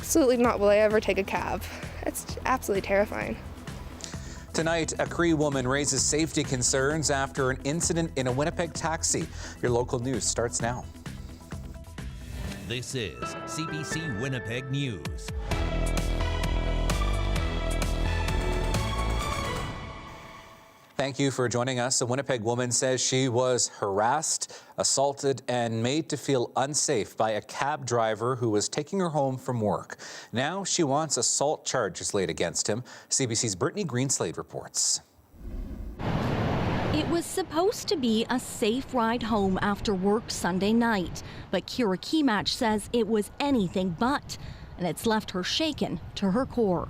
Absolutely not will I ever take a cab. It's absolutely terrifying. Tonight, a Cree woman raises safety concerns after an incident in a Winnipeg taxi. Your local news starts now. This is CBC Winnipeg News. Thank you for joining us. A Winnipeg woman says she was harassed, assaulted, and made to feel unsafe by a cab driver who was taking her home from work. Now she wants assault charges laid against him. CBC's Brittany Greenslade reports. It was supposed to be a safe ride home after work Sunday night, but Kira Keymatch says it was anything but, and it's left her shaken to her core.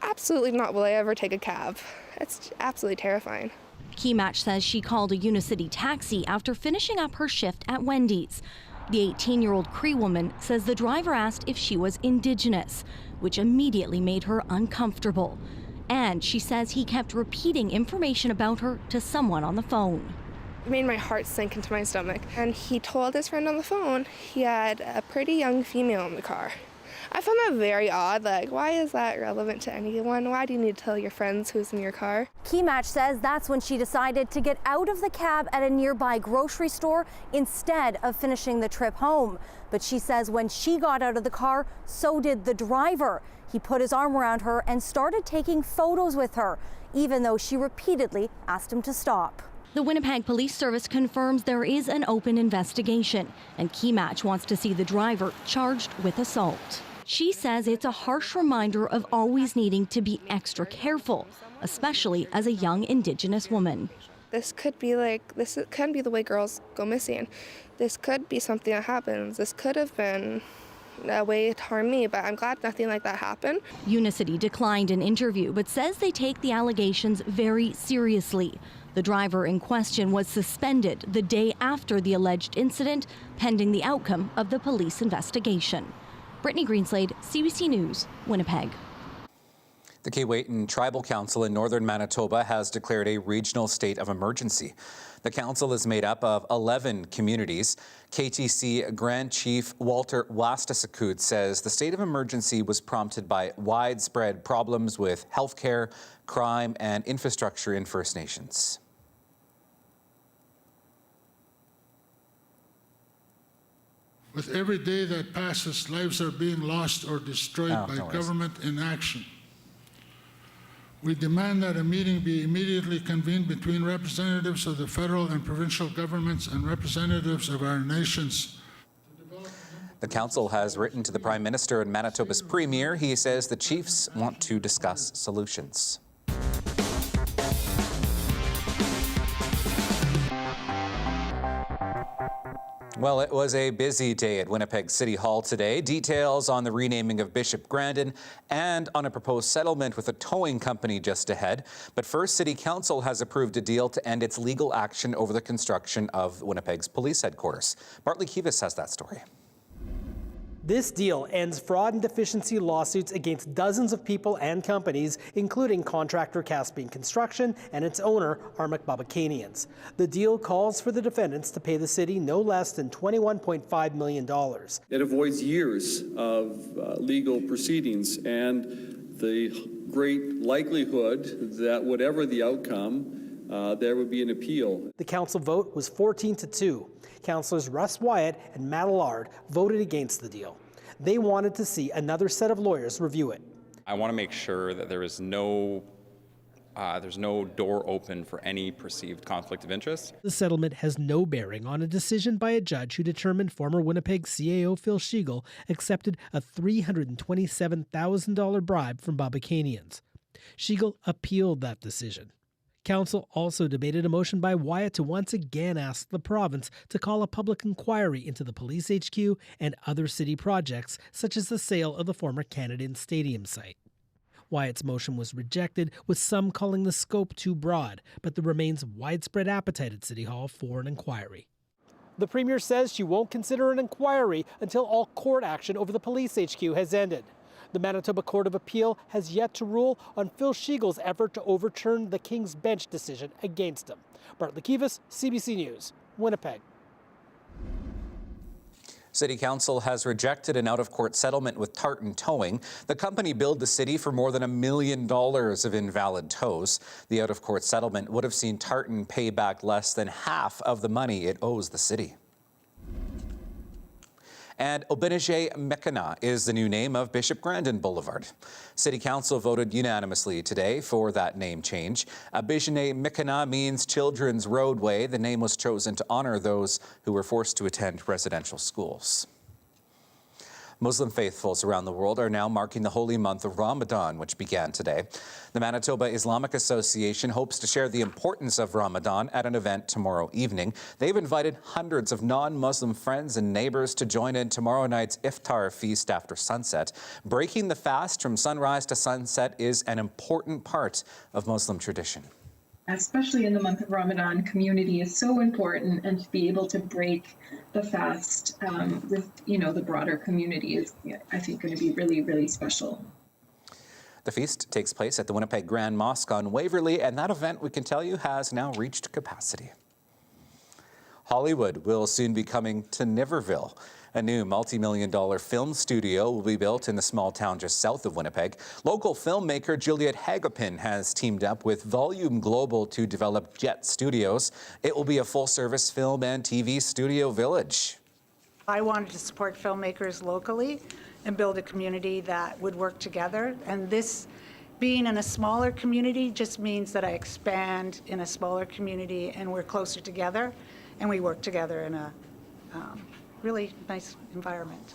Absolutely not will I ever take a cab. It's absolutely terrifying. Keymatch says she called a Unicity taxi after finishing up her shift at Wendy's. The 18-year-old Cree woman says the driver asked if she was Indigenous, which immediately made her uncomfortable. And she says he kept repeating information about her to someone on the phone. It made my heart sink into my stomach. And he told his friend on the phone he had a pretty young female in the car. I found that very odd. Like, why is that relevant to anyone? Why do you need to tell your friends who's in your car? Keymatch says that's when she decided to get out of the cab at a nearby grocery store instead of finishing the trip home. But she says when she got out of the car, so did the driver. He put his arm around her and started taking photos with her, even though she repeatedly asked him to stop. The Winnipeg Police Service confirms there is an open investigation, and Keymatch wants to see the driver charged with assault. She says it's a harsh reminder of always needing to be extra careful, especially as a young Indigenous woman. This could be the way girls go missing. This could be something that happens. This could have been a way to harm me, but I'm glad nothing like that happened. Unicity declined an interview, but says they take the allegations very seriously. The driver in question was suspended the day after the alleged incident, pending the outcome of the police investigation. Brittany Greenslade, CBC News, Winnipeg. The Keewatin Tribal Council in northern Manitoba has declared a regional state of emergency. The council is made up of 11 communities. KTC Grand Chief Walter Wastasakut says the state of emergency was prompted by widespread problems with healthcare, crime, and infrastructure in First Nations. With every day that passes, lives are being lost or destroyed by government inaction. We demand that a meeting be immediately convened between representatives of the federal and provincial governments and representatives of our nations. The council has written to the Prime Minister and Manitoba's Premier. He says the chiefs want to discuss solutions. Well, it was a busy day at Winnipeg City Hall today. Details on the renaming of Bishop Grandin and on a proposed settlement with a towing company just ahead. But first, City Council has approved a deal to end its legal action over the construction of Winnipeg's police headquarters. Bartley Kivas has that story. This deal ends fraud and deficiency lawsuits against dozens of people and companies, including contractor Caspian Construction and its owner, Armic Babakanians. The deal calls for the defendants to pay the city no less than $21.5 million. It avoids years of legal proceedings and the great likelihood that whatever the outcome, there would be an appeal. The council vote was 14-2. Councillors Russ Wyatt and Matt Allard voted against the deal. They wanted to see another set of lawyers review it. I want to make sure that there's no door open for any perceived conflict of interest. The settlement has no bearing on a decision by a judge who determined former Winnipeg CAO Phil Schiegel accepted a $327,000 bribe from Babakanians. Schiegel appealed that decision. Council also debated a motion by Wyatt to once again ask the province to call a public inquiry into the police HQ and other city projects, such as the sale of the former Canadian Stadium site. Wyatt's motion was rejected, with some calling the scope too broad, but there remains widespread appetite at City Hall for an inquiry. The Premier says she won't consider an inquiry until all court action over the police HQ has ended. The Manitoba Court of Appeal has yet to rule on Phil Schiegel's effort to overturn the King's Bench decision against him. Bartley Kivas, CBC News, Winnipeg. City Council has rejected an out-of-court settlement with Tartan Towing. The company billed the city for more than $1 million of invalid tows. The out-of-court settlement would have seen Tartan pay back less than half of the money it owes the city. And Obinije-Mekana is the new name of Bishop Grandin Boulevard. City Council voted unanimously today for that name change. Obinije-Mekana means Children's Roadway. The name was chosen to honor those who were forced to attend residential schools. Muslim faithfuls around the world are now marking the holy month of Ramadan, which began today. The Manitoba Islamic Association hopes to share the importance of Ramadan at an event tomorrow evening. They've invited hundreds of non-Muslim friends and neighbors to join in tomorrow night's iftar feast after sunset. Breaking the fast from sunrise to sunset is an important part of Muslim tradition. Especially in the month of Ramadan, community is so important, and to be able to break the fast with, the broader community is, I think, going to be really, really special. The feast takes place at the Winnipeg Grand Mosque on Waverley, and that event, we can tell you, has now reached capacity. Hollywood will soon be coming to Niverville. A new multi-million-dollar film studio will be built in the small town just south of Winnipeg. Local filmmaker Juliet Hagopin has teamed up with Volume Global to develop Jet Studios. It will be a full-service film and TV studio village. I wanted to support filmmakers locally and build a community that would work together. And this, being in a smaller community, just means that I expand in a smaller community and we're closer together and we work together in a really nice environment.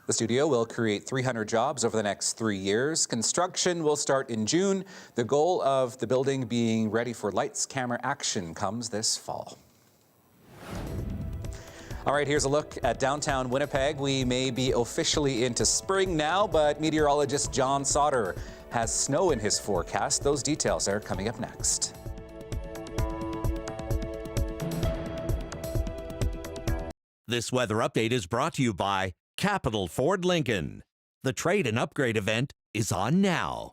The studio will create 300 jobs over the next 3 years. Construction will start in June. The goal of the building being ready for lights, camera, action comes this fall. All right, here's a look at downtown Winnipeg. We may be officially into spring now, but meteorologist John Sauder has snow in his forecast. Those details are coming up next. This weather update is brought to you by Capital Ford Lincoln. The trade and upgrade event is on now.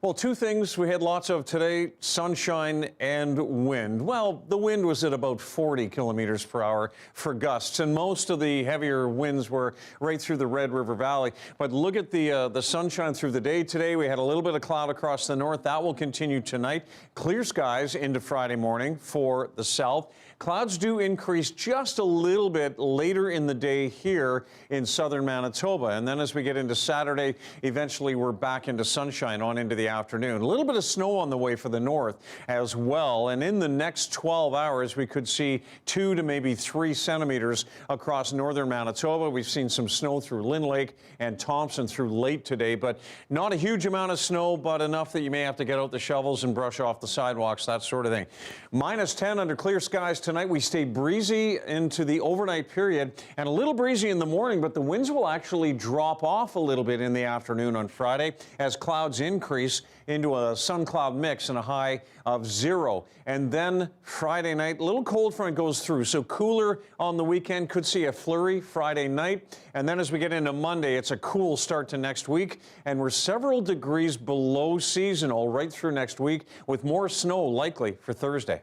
Well, two things we had lots of today, sunshine and wind. Well, the wind was at about 40 kilometers per hour for gusts, and most of the heavier winds were right through the Red River Valley. But look at the sunshine through the day today. We had a little bit of cloud across the north. That will continue tonight. Clear skies into Friday morning for the south. Clouds do increase just a little bit later in the day here in southern Manitoba. And then as we get into Saturday, eventually we're back into sunshine on into the afternoon. A little bit of snow on the way for the north as well. And in the next 12 hours, we could see 2 to maybe 3 centimeters across northern Manitoba. We've seen some snow through Lynn Lake and Thompson through late today, but not a huge amount of snow, but enough that you may have to get out the shovels and brush off the sidewalks, that sort of thing. -10 under clear skies tonight. We stay breezy into the overnight period and a little breezy in the morning, but the winds will actually drop off a little bit in the afternoon on Friday as clouds increase into a sun cloud mix and a high of 0. And then Friday night, a little cold front goes through, so cooler on the weekend. Could see a flurry Friday night. And then as we get into Monday, it's a cool start to next week, and we're several degrees below seasonal right through next week with more snow likely for Thursday.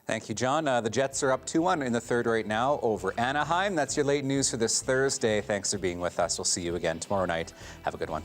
Thank you, John. The Jets are up 2-1 in the third right now over Anaheim. That's your late news for this Thursday. Thanks for being with us. We'll see you again tomorrow night. Have a good one.